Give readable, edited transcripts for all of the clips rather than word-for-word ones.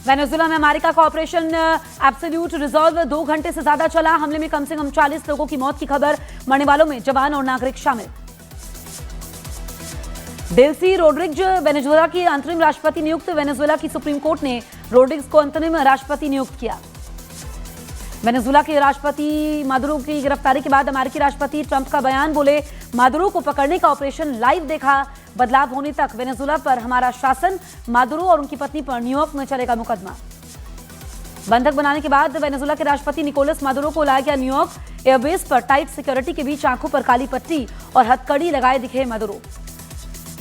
Venezuela में America का operation absolute resolve 2 घंटे से ज्यादा चला। हमले में कम से कम 40 लोगों की मौत की खबर, मरने वालों में जवान और नागरिक शामिल। डेल्सी रोड्रिग्ज वेनेजुएला की अंतरिम राष्ट्रपति नियुक्त। वेनेजुएला की सुप्रीम कोर्ट ने रोड्रिग्ज को अंतरिम राष्ट्रपति नियुक्त किया। वेनेजुएला के राष्ट्रपति मादुरो की गिरफ्तारी के बाद अमेरिकी राष्ट्रपति ट्रंप का बयान, बोले मादुरो को पकड़ने का ऑपरेशन लाइव देखा, बदलाव होने तक वेनेजुएला पर हमारा शासन। मादुरो और उनकी पत्नी पर न्यूयॉर्क में चलेगा मुकदमा। बंधक बनाने के बाद वेनेजुएला के राष्ट्रपति निकोलस मादुरो को लाया गया न्यूयॉर्क। एयरबेस पर टाइट सिक्योरिटी के बीच आंखों पर काली पट्टी और हथकड़ी लगाए दिखे मादुरो।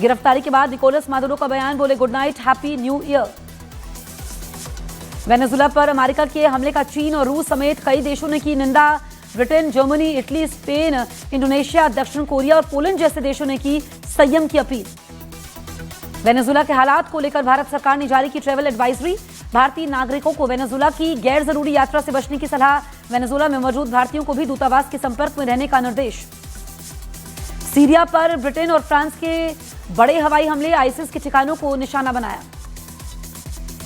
गिरफ्तारी के बाद निकोलस मादुरो का बयान, बोले good night, happy new year. Venezuela पर अमेरिका के हमले का चीन और रूस समेत कई देशों ने की निंदा। Britain, Germany, Italy, Spain, Indonesia, दक्षिण कोरिया और पोलैंड जैसे देशों ने की संयम की अपील। वेनेजुएला के हालात को लेकर भारत सरकार ने जारी की ट्रैवल एडवाइजरी। भारतीय नागरिकों को वेनेजुएला की गैर जरूरी यात्रा से बचने की सलाह। वेनेजुएला में मौजूद भारतीयों को भी दूतावास के संपर्क में रहने का निर्देश। सीरिया पर ब्रिटेन और फ्रांस के बड़े हवाई हमले, आईसिस के ठिकानों को निशाना बनाया।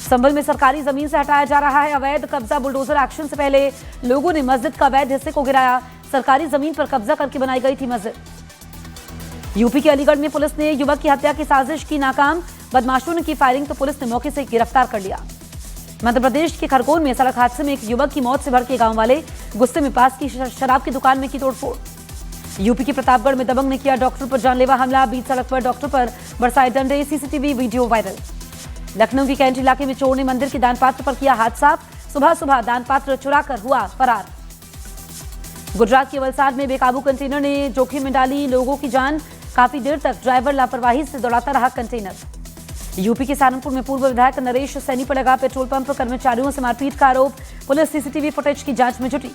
संभल में सरकारी जमीन से हटाया जा रहा है अवैध कब्जा। बुलडोजर एक्शन से पहले लोगों ने मस्जिद का अवैध हिस्से को गिराया। सरकारी जमीन पर कब्जा करके बनाई गई थी मस्जिद। यूपी के अलीगढ़ में पुलिस ने युवक की हत्या की साजिश की नाकाम। बदमाशों ने की फायरिंग तो पुलिस ने मौके से गिरफ्तार कर लिया। मध्य प्रदेश के खरगोन में सड़क हादसे में एक युवक की मौत से भड़के गांव वाले, गुस्से में पास की शराब की दुकान में की तोड़फोड़। यूपी के प्रतापगढ़ में दबंग ने किया डॉक्टर पर जानलेवा हमला। बीच सड़क पर डॉक्टर पर बरसाए डंडे, सीसीटीवी वीडियो वायरल। लखनऊ के कैंट इलाके में चोर ने मंदिर के दानपात्र पर किया हाथ साफ। सुबह सुबह दानपात्र चुराकर हुआ फरार। गुजरात के वलसाड में बेकाबू कंटेनर ने जोखिम में डाली लोगों की जान। काफी देर तक ड्राइवर लापरवाही से दौड़ाता रहा कंटेनर। यूपी के सहारनपुर में पूर्व विधायक नरेश सैनी पर लगा पेट्रोल पंप कर्मचारियों से मारपीट का आरोप। पुलिस सीसीटीवी फुटेज की जांच में जुटी।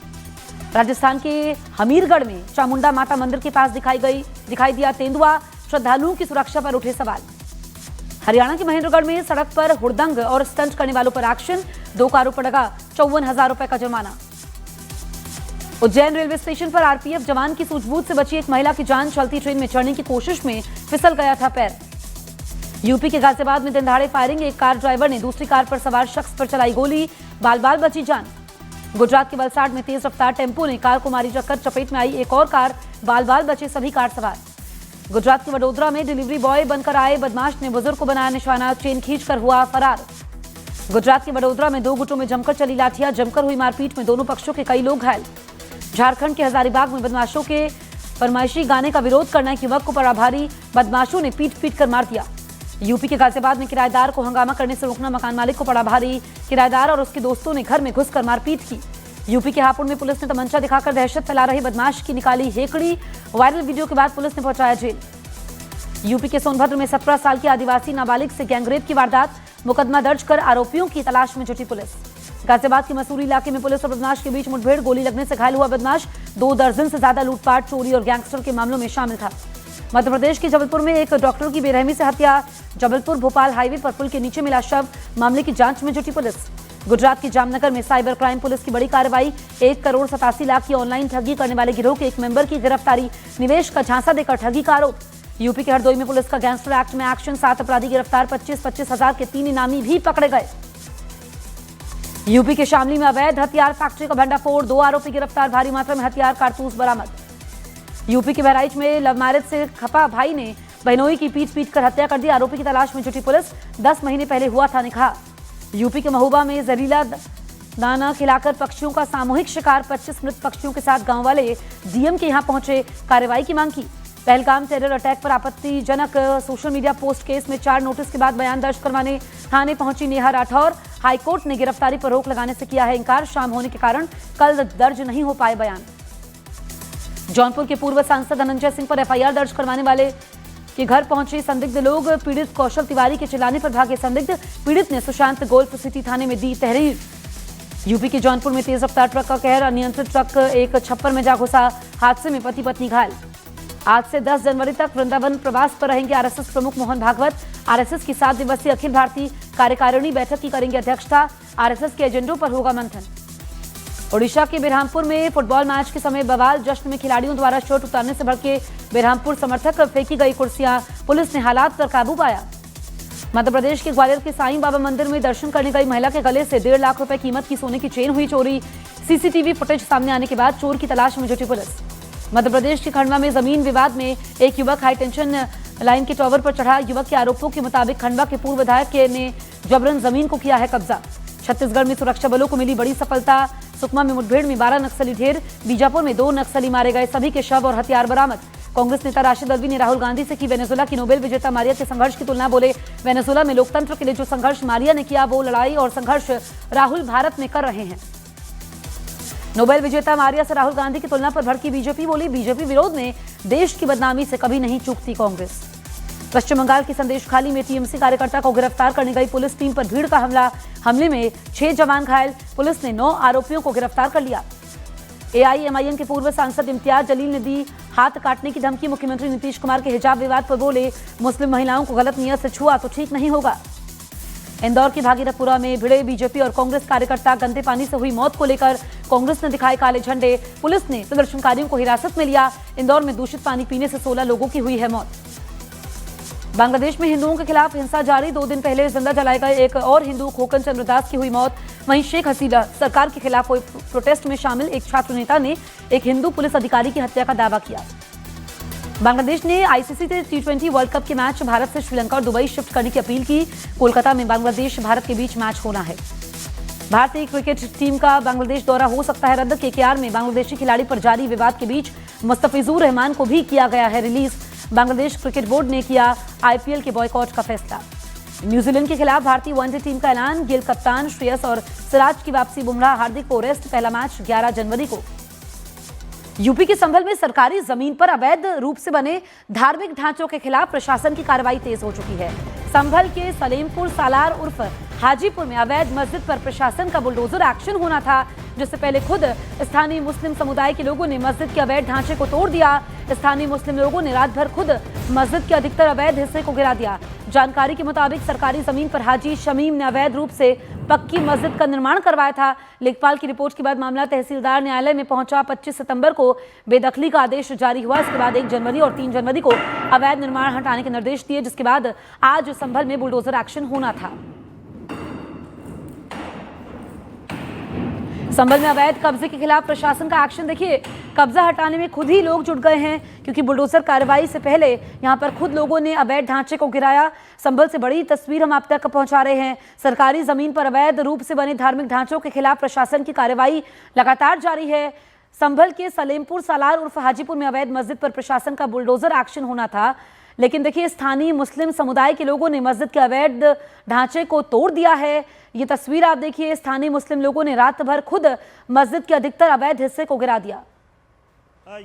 राजस्थान के हमीरगढ़ में चामुंडा माता मंदिर के पास दिखाई दिया तेंदुआ। श्रद्धालुओं की सुरक्षा पर उठे सवाल। हरियाणा के महेंद्रगढ़ में सड़क पर हुड़दंग और स्टंट करने वालों पर एक्शन। 2 कारों पर लगा 54,000 रुपए का जुर्माना। उज्जैन रेलवे स्टेशन पर आरपीएफ जवान की सूझबूझ से बची एक महिला की जान। चलती ट्रेन में चढ़ने की कोशिश में फिसल गया था पैर। यूपी के गाजियाबाद में दिन दहाड़े फायरिंग। एक कार ड्राइवर ने दूसरी कार पर सवार शख्स पर चलाई गोली, बाल बाल बची जान। गुजरात के वलसाड में तेज रफ्तार टेम्पो ने कार को मारी टक्कर। चपेट में आई एक और कार, बाल बाल बचे सभी कार सवार। गुजरात के वडोदरा में डिलीवरी बॉय बनकर आए बदमाश ने बुजुर्ग को बनाया निशाना। चेन खींचकर हुआ फरार। गुजरात के वडोदरा में 2 गुटों में जमकर चली लाठियां। जमकर हुई मारपीट में दोनों पक्षों के कई लोग घायल। झारखंड के हजारीबाग में बदमाशों के फरमाइशी गाने का विरोध करना एक युवक को पड़ा भारी। बदमाशों ने पीट कर मार दिया। यूपी के गाजियाबाद में किराएदार को हंगामा करने से रोकना मकान मालिक को पड़ा भारी। किराएदार और उसके दोस्तों ने घर में घुसकर मारपीट की। यूपी के हापुड़ में पुलिस ने तमंचा दिखाकर दहशत फैला रही बदमाश की निकाली हेकड़ी। वायरल वीडियो के बाद पुलिस ने पहुंचाया जेल। यूपी के सोनभद्र में 17 साल की आदिवासी नाबालिग से गैंगरेप की वारदात। मुकदमा दर्ज कर आरोपियों की तलाश में जुटी पुलिस। गाजियाबाद के मसूरी इलाके में पुलिस और बदमाश के बीच मुठभेड़। गोली लगने से घायल हुआ बदमाश। 2 दर्जन से ज्यादा लूटपाट, चोरी और गैंगस्टर के मामलों में शामिल था। मध्य प्रदेश के जबलपुर में एक डॉक्टर की बेरहमी से हत्या। जबलपुर भोपाल हाईवे पर पुल के नीचे मिला शव। मामले की जांच में जुटी पुलिस। गुजरात के जामनगर में साइबर क्राइम पुलिस की बड़ी कार्रवाई। 1 करोड़ 87 लाख की ऑनलाइन ठगी करने वाले गिरोह के एक मेंबर की गिरफ्तारी। निवेश का झांसा देकर ठगी का आरोप। यूपी के हरदोई में पुलिस का गैंगस्टर एक्ट में एक्शन। 7 अपराधी गिरफ्तार। 25-25 हजार के 3 इनामी भी पकड़े गए। यूपी के शामली में अवैध हथियार फैक्ट्री का भंडाफोड़। 2 आरोपी गिरफ्तार। भारी मात्रा में हथियार कारतूस बरामद। यूपी के बहराइच में लव मैरिज से खपा भाई ने बहनोई की पीट कर हत्या कर दी। आरोपी की तलाश में जुटी पुलिस। 10 महीने पहले हुआ था निकाह। यूपी के महोबा में जहरीला दाना खिलाकर पक्षियों का सामूहिक शिकार। 25 मृत पक्षियों के साथ गांव वाले डीएम के यहां पहुंचे, कार्रवाई की मांग की। पहलगाम टेरर अटैक पर आपत्तिजनक सोशल मीडिया पोस्ट केस में 4 नोटिस के बाद बयान दर्ज करवाने थाने पहुंची नेहा राठौर। हाईकोर्ट ने गिरफ्तारी पर रोक लगाने से किया है इंकार। शाम होने के कारण कल दर्ज नहीं हो पाए बयान। जौनपुर के पूर्व सांसद धनंजय सिंह पर एफआईआर दर्ज करवाने वाले के घर पहुंचे संदिग्ध लोग। पीड़ित कौशल तिवारी के चिल्लाने पर भागे संदिग्ध। पीड़ित ने सुशांत गोल्फ सिटी थाने में दी तहरीर। यूपी के जौनपुर में तेज रफ्तार ट्रक का कहर। अनियंत्रित ट्रक एक छप्पर में जा घुसा। हादसे में पति पत्नी घायल। आज से 10 जनवरी तक वृंदावन प्रवास पर रहेंगे आरएसएस प्रमुख मोहन भागवत। आरएसएस की 7 दिवसीय अखिल भारतीय कार्यकारिणी बैठक की करेंगे अध्यक्षता। आरएसएस के एजेंडों पर होगा मंथन। ओडिशा के बेरहामपुर में फुटबॉल मैच के समय बवाल। जश्न में खिलाड़ियों द्वारा शर्ट उतारने से भड़के बेरहामपुर समर्थक। फेंकी गई कुर्सियां। पुलिस ने हालात पर काबू पाया। मध्य प्रदेश के ग्वालियर के साईं बाबा मंदिर में दर्शन करने गई महिला के गले से 1.5 लाख रुपए कीमत की सोने की चेन हुई चोरी। सीसीटीवी फुटेज सामने आने के बाद चोर की तलाश में जुटी पुलिस। मध्य प्रदेश के खंडवा में जमीन विवाद में एक युवक हाई टेंशन लाइन के टावर पर चढ़ा। युवक के आरोपों के मुताबिक खंडवा के पूर्व विधायक ने जबरन जमीन को किया है कब्जा। छत्तीसगढ़ में सुरक्षा बलों को मिली बड़ी सफलता। सुकमा में मुठभेड़ में 12 नक्सली ढेर। बीजापुर में 2 नक्सली मारे गए, सभी के शव और हथियार बरामद। कांग्रेस नेता राशिद अल्वी ने राहुल गांधी से की वेनेजुएला की नोबेल विजेता मारिया के संघर्ष की तुलना। बोले, वेनेजुएला में लोकतंत्र के लिए जो संघर्ष मारिया ने किया, वो लड़ाई और संघर्ष राहुल भारत में कर रहे हैं। नोबेल विजेता मारिया से राहुल गांधी की तुलना पर भड़की बीजेपी। बोली, बीजेपी विरोध में देश की बदनामी से कभी नहीं चूकती कांग्रेस। पश्चिम बंगाल की संदेशखाली में टीएमसी कार्यकर्ता को गिरफ्तार करने गई पुलिस टीम पर भीड़ का हमले में 6 जवान घायल। पुलिस ने 9 आरोपियों को गिरफ्तार कर लिया। एआईएमआईएम के पूर्व सांसद इम्तियाज जलील ने दी हाथ काटने की धमकी। मुख्यमंत्री नीतीश कुमार के हिजाब विवाद पर बोले, मुस्लिम महिलाओं को गलत नियत से छुआ तो ठीक नहीं होगा। इंदौर की भागीरथपुरा में भिड़े बीजेपी और कांग्रेस कार्यकर्ता। गंदे पानी से हुई मौत को लेकर कांग्रेस ने दिखाए काले झंडे। पुलिस ने प्रदर्शनकारियों को हिरासत में लिया। इंदौर में दूषित पानी पीने से 16 लोगों की हुई है मौत। बांग्लादेश में हिंदुओं के खिलाफ हिंसा जारी। 2 दिन पहले जिंदा जलाए गए एक और हिंदू खोकन चंद्र दास की हुई मौत। वहीं शेख हसीना सरकार के खिलाफ हुए प्रोटेस्ट में शामिल एक छात्र नेता ने एक हिंदू पुलिस अधिकारी की हत्या का दावा किया। बांग्लादेश ने आईसीसी T20 वर्ल्ड कप के मैच भारत से श्रीलंका और दुबई शिफ्ट करने की अपील की। कोलकाता में बांग्लादेश भारत के बीच मैच होना है। भारतीय क्रिकेट टीम का बांग्लादेश दौरा हो सकता है रद्द। केकेआर में बांग्लादेशी खिलाड़ी पर जारी विवाद के बीच मुस्तफिजुर रहमान को भी किया गया है रिलीज। बांग्लादेश क्रिकेट बोर्ड ने किया आईपीएल के बॉयकॉट का फैसला। न्यूजीलैंड के खिलाफ भारतीय वनडे टीम का ऐलान। गिल कप्तान, श्रेयस और सिराज की वापसी। बुमराह, हार्दिक को रेस्ट। पहला मैच 11 जनवरी को। यूपी के संभल में सरकारी जमीन पर अवैध रूप से बने धार्मिक ढांचों के खिलाफ प्रशासन की कार्रवाई तेज हो चुकी है। संभल के सलेमपुर सालार उर्फ हाजीपुर में अवैध मस्जिद पर प्रशासन का बुलडोजर एक्शन होना था, जिससे पहले खुद स्थानीय मुस्लिम समुदाय के लोगों ने मस्जिद के अवैध ढांचे को तोड़ दिया। स्थानीय मुस्लिम लोगों ने रात भर खुद मस्जिद के अधिकतर अवैध हिस्से को गिरा दिया। जानकारी के मुताबिक सरकारी जमीन पर हाजी शमीम ने अवैध रूप से पक्की मस्जिद का निर्माण करवाया था। लेखपाल की रिपोर्ट के बाद मामला तहसीलदार न्यायालय में पहुंचा। 25 सितंबर को बेदखली का आदेश जारी हुआ। इसके बाद 1 जनवरी और 3 जनवरी को अवैध निर्माण हटाने के निर्देश दिए, जिसके बाद आज संभल में बुलडोजर एक्शन होना था। संभल में अवैध कब्जे के खिलाफ प्रशासन का एक्शन देखिए। कब्जा हटाने में खुद ही लोग जुट गए हैं, क्योंकि बुलडोजर कार्रवाई से पहले यहां पर खुद लोगों ने अवैध ढांचे को गिराया। संभल से बड़ी तस्वीर हम आप तक पहुंचा रहे हैं। सरकारी जमीन पर अवैध रूप से बने धार्मिक ढांचों के खिलाफ प्रशासन की कार्रवाई लगातार जारी है। संभल के सलेमपुर सालार उर्फ हाजीपुर में अवैध मस्जिद पर प्रशासन का बुलडोजर एक्शन होना था, लेकिन देखिए स्थानीय मुस्लिम समुदाय के लोगों ने मस्जिद के अवैध ढांचे को तोड़ दिया है। ये तस्वीर आप देखिए, स्थानीय मुस्लिम लोगों ने रात भर खुद मस्जिद के अधिकतर अवैध हिस्से को गिरा दिया।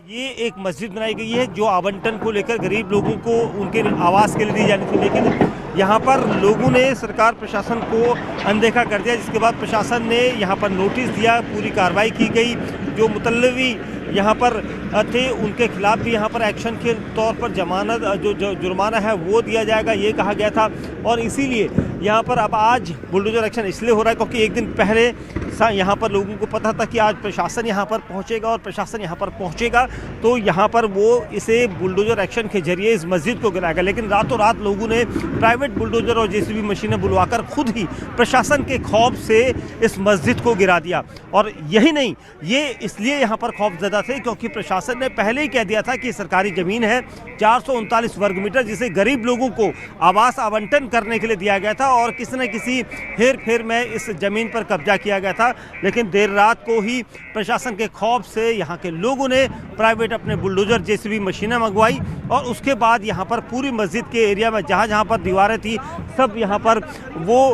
ये एक मस्जिद बनाई गई है जो आवंटन को लेकर गरीब लोगों को उनके आवास के लिए दी जानी थी, लेकिन यहाँ पर लोगों ने सरकार प्रशासन को अनदेखा कर दिया, जिसके बाद प्रशासन ने यहाँ पर नोटिस दिया, पूरी कार्रवाई की गई। जो मुतल्लवी यहाँ पर थे उनके खिलाफ भी यहाँ पर एक्शन के तौर पर जमानत जो जुर्माना है वो दिया जाएगा, ये कहा गया था। और इसीलिए यहाँ पर अब आज बुलडोजर एक्शन इसलिए हो रहा है क्योंकि एक दिन पहले यहाँ पर लोगों को पता था कि आज प्रशासन यहाँ पर पहुँचेगा और प्रशासन यहाँ पर पहुँचेगा तो यहाँ पर वो इसे बुलडोजर एक्शन के जरिए इस मस्जिद को गिराएगा। लेकिन रातों रात लोगों ने प्राइवेट बुलडोजर और जेसीबी मशीनें बुलवाकर खुद ही प्रशासन के खौफ से इस मस्जिद को गिरा दिया। और यही नहीं, ये इसलिए यहाँ पर खौफजदा थे क्योंकि प्रशासन ने पहले ही कह दिया था कि सरकारी ज़मीन है 439 वर्ग मीटर, जिसे गरीब लोगों को आवास आवंटन करने के लिए दिया गया था और किसी न किसी हेर फेर में इस ज़मीन पर कब्जा किया गया था। लेकिन देर रात को ही प्रशासन के खौफ से यहाँ के लोगों ने प्राइवेट अपने बुलडोजर जेसीबी मशीनें मंगवाई और उसके बाद यहाँ पर पूरी मस्जिद के एरिया में जहाँ जहाँ पर दीवारें थी सब यहाँ पर वो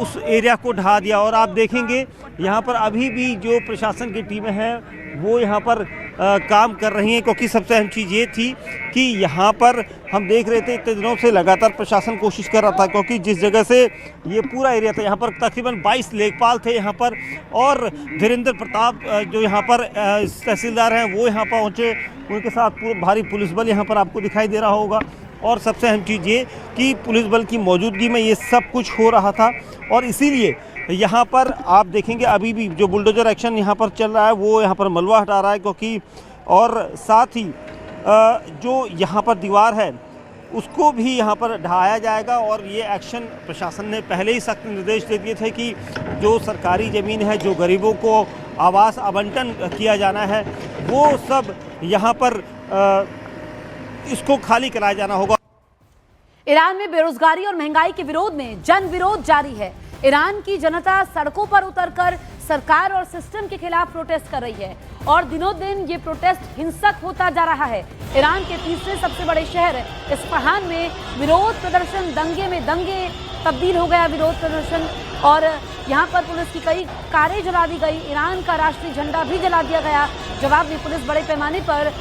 उस एरिया को ढहा दिया। और आप देखेंगे यहाँ पर अभी भी जो प्रशासन की टीमें हैं वो यहाँ पर काम कर रही हैं, क्योंकि सबसे अहम चीज़ ये थी कि यहाँ पर हम देख रहे थे इतने दिनों से लगातार प्रशासन कोशिश कर रहा था, क्योंकि जिस जगह से ये पूरा एरिया था यहाँ पर तकरीबन 22 लेखपाल थे यहाँ पर, और धीरेन्द्र प्रताप जो यहाँ पर तहसीलदार हैं वो यहाँ पहुँचे, उनके साथ पूरा भारी पुलिस बल यहाँ पर आपको दिखाई दे रहा होगा। और सबसे अहम चीज़ ये कि पुलिस बल की मौजूदगी में ये सब कुछ हो रहा था और इसीलिए यहाँ पर आप देखेंगे अभी भी जो बुलडोजर एक्शन यहाँ पर चल रहा है वो यहाँ पर मलबा हटा रहा है, क्योंकि और साथ ही जो यहाँ पर दीवार है उसको भी यहाँ पर ढाया जाएगा। और ये एक्शन प्रशासन ने पहले ही सख्त निर्देश दे दिए थे कि जो सरकारी ज़मीन है, जो गरीबों को आवास आवंटन किया जाना है, वो सब यहाँ पर इसको खाली कराया जाना होगा। ईरान में बेरोजगारी और महंगाई के विरोध में जन विरोध जारी है। ईरान की जनता सड़कों पर उतरकर सरकार और सिस्टम के खिलाफ प्रोटेस्ट कर रही है और दिनों दिन ये प्रोटेस्ट हिंसक होता जा रहा है। ईरान के तीसरे सबसे बड़े शहर इस्फहान में विरोध प्रदर्शन दंगे में दंगे तब्दील हो गया विरोध प्रदर्शन, और यहाँ पर पुलिस की कई कारें जला दी गई। ईरान का राष्ट्रीय झंडा भी जला दिया गया। जवाब में पुलिस बड़े पैमाने पर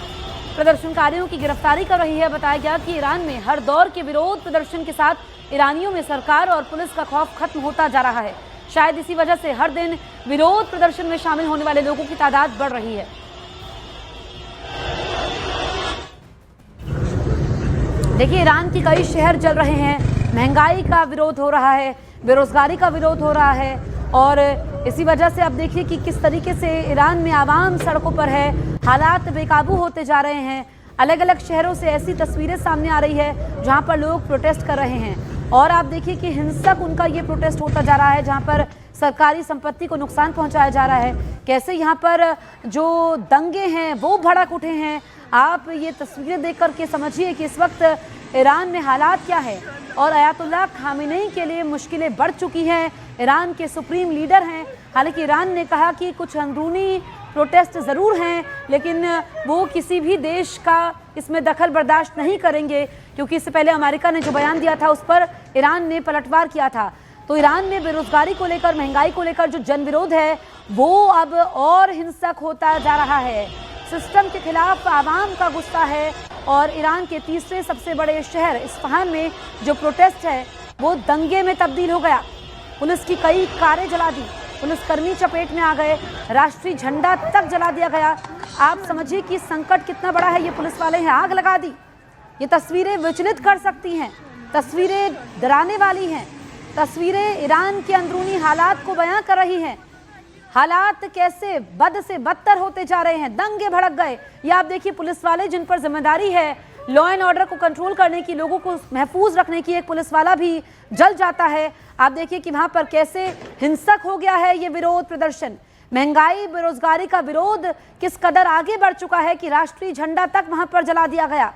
प्रदर्शनकारियों की गिरफ्तारी कर रही है। बताया गया कि ईरान में हर दौर के विरोध प्रदर्शन के साथ ईरानियों में सरकार और पुलिस का खौफ खत्म होता जा रहा है। शायद इसी वजह से हर दिन विरोध प्रदर्शन में शामिल होने वाले लोगों की तादाद बढ़ रही है। देखिए, ईरान की कई शहर जल रहे हैं, महंगाई का विरोध हो रहा है, बेरोजगारी का विरोध हो रहा है, और इसी वजह से आप देखिए कि किस तरीके से ईरान में आवाम सड़कों पर है, हालात बेकाबू होते जा रहे हैं। अलग अलग शहरों से ऐसी तस्वीरें सामने आ रही है जहां पर लोग प्रोटेस्ट कर रहे हैं, और आप देखिए कि हिंसक उनका ये प्रोटेस्ट होता जा रहा है, जहां पर सरकारी संपत्ति को नुकसान पहुंचाया जा रहा है। कैसे यहाँ पर जो दंगे हैं वो भड़क उठे हैं। आप ये तस्वीरें देख करके समझिए कि इस वक्त ईरान में हालात क्या है, और अयातुल्लाह खामेनेई के लिए मुश्किलें बढ़ चुकी हैं। ईरान के सुप्रीम लीडर हैं। हालांकि ईरान ने कहा कि कुछ अंदरूनी प्रोटेस्ट ज़रूर हैं, लेकिन वो किसी भी देश का इसमें दखल बर्दाश्त नहीं करेंगे, क्योंकि इससे पहले अमेरिका ने जो बयान दिया था उस पर ईरान ने पलटवार किया था। तो ईरान में बेरोजगारी को लेकर, महंगाई को लेकर जो जनविरोध है वो अब और हिंसक होता जा रहा है। सिस्टम के खिलाफ आवाम का गुस्सा है, और ईरान के तीसरे सबसे बड़े शहर इस्फहान में जो प्रोटेस्ट है वो दंगे में तब्दील हो गया। पुलिस की कई कारें जला दी, पुलिसकर्मी चपेट में आ गए, राष्ट्रीय झंडा तक जला दिया गया। आप समझिए कि संकट कितना बड़ा है। ये पुलिस वाले हैं, आग लगा दी। ये तस्वीरें विचलित कर सकती हैं, तस्वीरें डराने वाली हैं, तस्वीरें ईरान के अंदरूनी हालात को बयां कर रही हैं। हालात कैसे बद से बदतर होते जा रहे हैं, दंगे भड़क गए। ये आप देखिए, पुलिस वाले जिन पर जिम्मेदारी है लॉ एंड ऑर्डर को कंट्रोल करने की, लोगों को महफूज रखने की, एक पुलिस वाला भी जल जाता है। आप देखिए कि वहां पर कैसे हिंसक हो गया है ये विरोध प्रदर्शन। महंगाई, बेरोजगारी का विरोध किस कदर आगे बढ़ चुका है कि राष्ट्रीय झंडा तक वहां पर जला दिया गया।